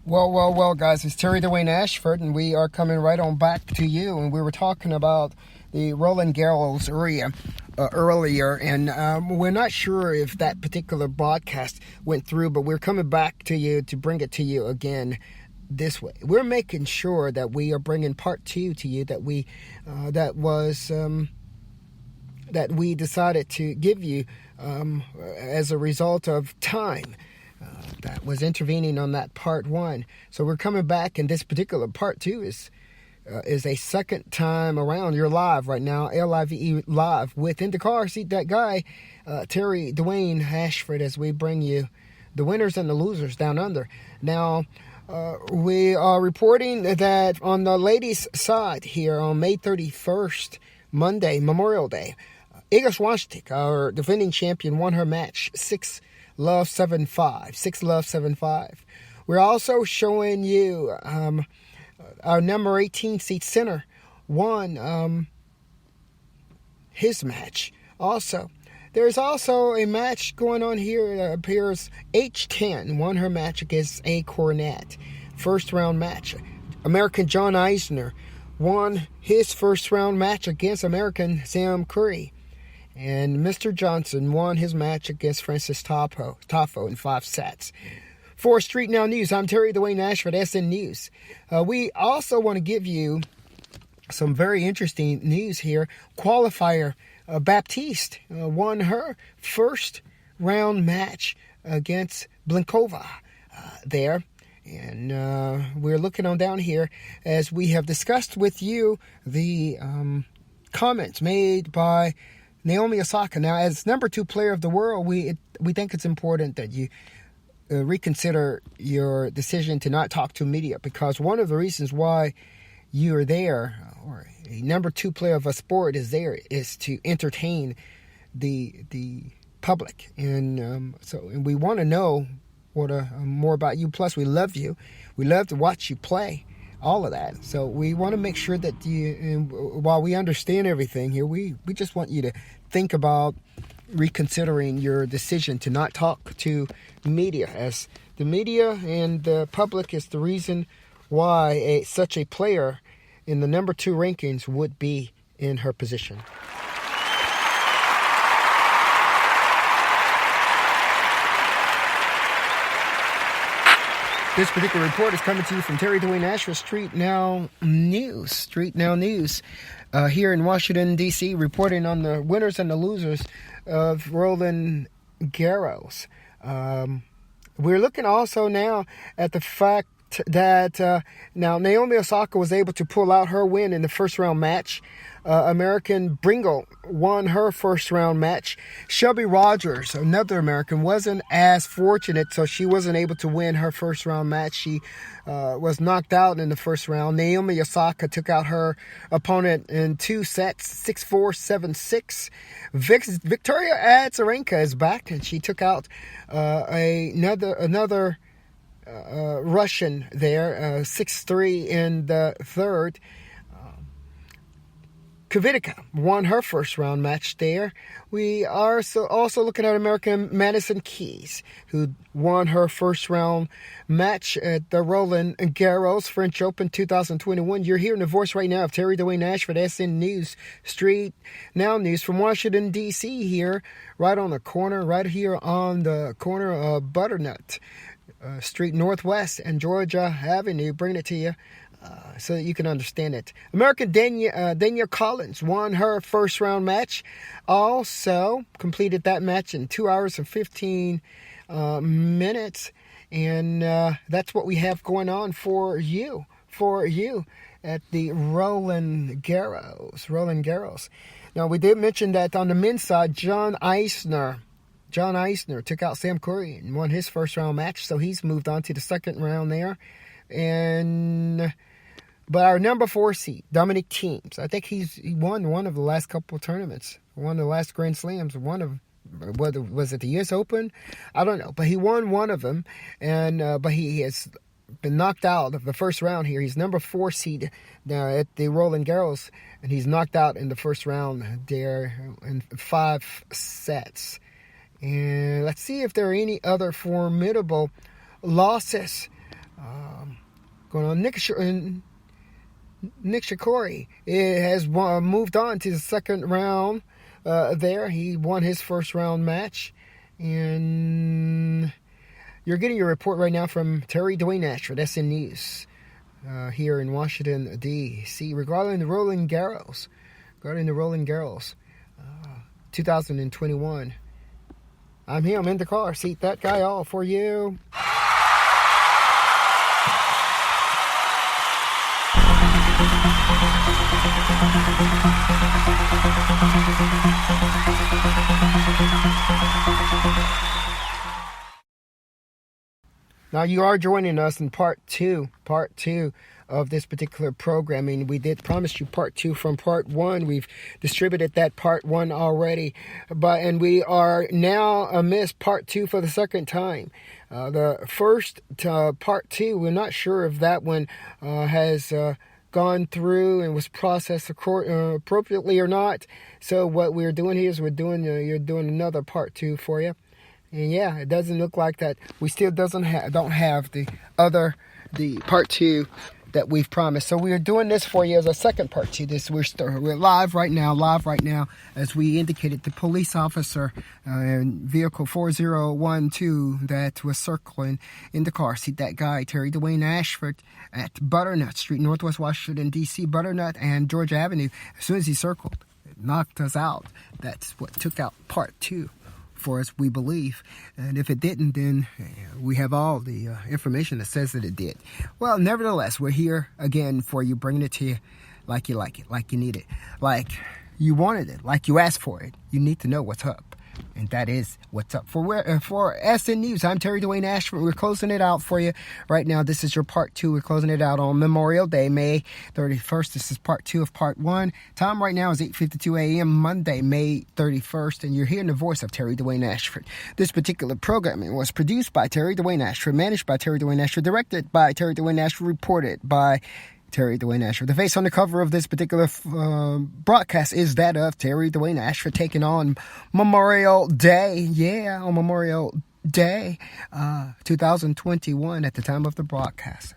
Well, guys, it's Terry-Dwayne-Ashford, and we are coming right on back to you. And we were talking about the Roland Garros area earlier, and we're not sure if that particular broadcast went through, but we're coming back to you to bring it to you again this way. We're making sure that we are bringing part two to you that we decided to give you as a result of time. That was intervening on that part one. So we're coming back, and this particular part two is a second time around. You're live right now, LIVE live with In the Car Seat That Guy, Terry-Dwayne-Ashford, as we bring you the winners and the losers down under. Now, we are reporting that on the ladies' side here on May 31st, Monday, Memorial Day, Iga Swiatek, our defending champion, won her match 6-love 7-5. 6-love 7-5. We're also showing you our number 18 seed center won his match. Also, there's also a match going on here. It appears H10 won her match against A. Cornett. First round match. American John Eisner won his first round match against American Sam Curry. And Mr. Johnson won his match against Francis Tafo in 5 sets. For StreetNOW News, I'm Terry-Dwayne-Ashford, SN News. We also want to give you some very interesting news here. Qualifier Baptiste won her first round match against Blinkova there. And we're looking on down here as we have discussed with you the comments made by Naomi Osaka. Now, as number 2 player of the world, we think it's important that you reconsider your decision to not talk to media, because one of the reasons why you are there, or a number 2 player of a sport is there, is to entertain the public, and so we want to know more about you. Plus, we love you. We love to watch you play. All of that. So we want to make sure that while we understand everything here, we just want you to think about reconsidering your decision to not talk to media, as the media and the public is the reason why such a player in the number 2 rankings would be in her position. This particular report is coming to you from Terry-Dwayne-Ashford, StreetNOW News. StreetNOW News here in Washington, D.C., reporting on the winners and the losers of Roland Garros. We're looking also now at the fact that now Naomi Osaka was able to pull out her win in the first round match. American Bringle won her first round match. Shelby Rogers, another American, wasn't as fortunate, so she wasn't able to win her first round match. She was knocked out in the first round. Naomi Osaka took out her opponent in 2 sets, 6-4, 7-6. Victoria Azarenka is back, and she took out another Russian there, 6-3 in the third. Kvitova won her first round match there. We are also looking at American Madison Keys, who won her first round match at the Roland Garros French Open 2021. You're hearing the voice right now of Terry-Dwayne-Ashford, SN News, StreetNOW News from Washington, D.C. here, right on the corner, right here on the corner of Butternut Street Northwest and Georgia Avenue, bringing it to you so that you can understand it. American Danielle Collins won her first round match. Also completed that match in 2 hours and 15 minutes. And that's what we have going on for you at the Roland Garros. Now, we did mention that on the men's side, John Eisner took out Sam Curry and won his first round match, so he's moved on to the second round there. But our number 4 seed, Dominic Thiem, I think he won one of the last couple of tournaments, one of the last Grand Slams, was it the U.S. Open? I don't know, but he won one of them, and but he has been knocked out of the first round here. He's number 4 seed now at the Roland Garros, and he's knocked out in the first round there in 5 sets. And let's see if there are any other formidable losses going on. Nick Shikori has moved on to the second round there. He won his first round match. And you're getting your report right now from Terry-Dwayne-Ashford, SN News, here in Washington, D.C., regarding the Roland Garros. 2021. I'm here. I'm in the car. Seat that guy all for you. Now you are joining us in part two of this particular programming. We did promise you part two from part one. We've distributed that part one already, and we are now amidst part two for the second time. The first part two, we're not sure if that one has gone through and was processed appropriately or not. So what we're doing here is you're doing another part two for you. And yeah, it doesn't look like that. We still don't have the part two that we've promised. So we are doing this for you as a second part two. We're live right now, as we indicated. The police officer in vehicle 4012 that was circling in the car seat, that guy Terry-Dwayne-Ashford at Butternut Street, Northwest Washington, D.C., Butternut and Georgia Avenue. As soon as he circled, it knocked us out. That's what took out part two for us, we believe. And if it didn't, then we have all the information that says that it did. Well, nevertheless, we're here again for you, bringing it to you like you like it, like you need it, like you wanted it, like you asked for it. You need to know what's up. And that is what's up. For SN News, I'm Terry-Dwayne-Ashford. We're closing it out for you right now. This is your part two. We're closing it out on Memorial Day, May 31st. This is part two of part one. Time right now is 8:52 a.m., Monday, May 31st. And you're hearing the voice of Terry-Dwayne-Ashford. This particular programming was produced by Terry-Dwayne-Ashford, managed by Terry-Dwayne-Ashford, directed by Terry-Dwayne-Ashford, reported by Terry-Dwayne-Ashford. The face on the cover of this particular broadcast is that of Terry-Dwayne-Ashford taking on Memorial Day. Yeah, on Memorial Day 2021 at the time of the broadcast.